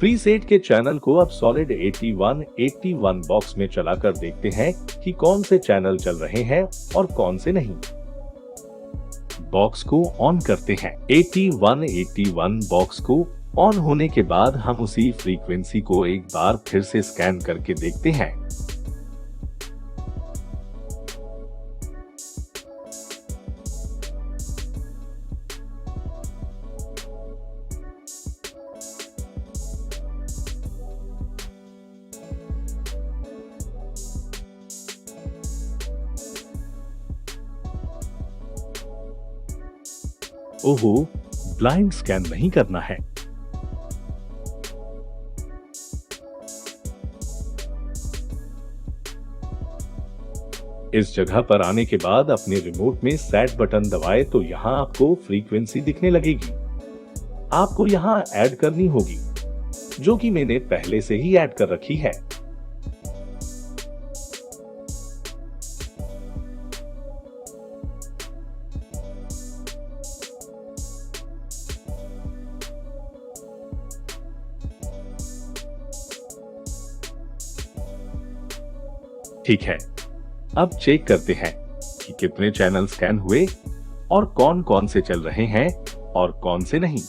फ्रीसेट के चैनल को अब सॉलिड 8181 बॉक्स में चलाकर देखते हैं कि कौन से चैनल चल रहे हैं और कौन से नहीं। बॉक्स को ऑन करते हैं। 8181 बॉक्स को ऑन होने के बाद हम उसी फ्रीक्वेंसी को एक बार फिर से स्कैन करके देखते हैं। ओहो, ब्लाइंड स्कैन नहीं करना है। इस जगह पर आने के बाद अपने रिमोट में सेट बटन दबाए तो यहाँ आपको फ्रीक्वेंसी दिखने लगेगी। आपको यहाँ ऐड करनी होगी, जो कि मैंने पहले से ही ऐड कर रखी है। ठीक है, अब चेक करते हैं कि कितने चैनल स्कैन हुए और कौन कौन से चल रहे हैं और कौन से नहीं।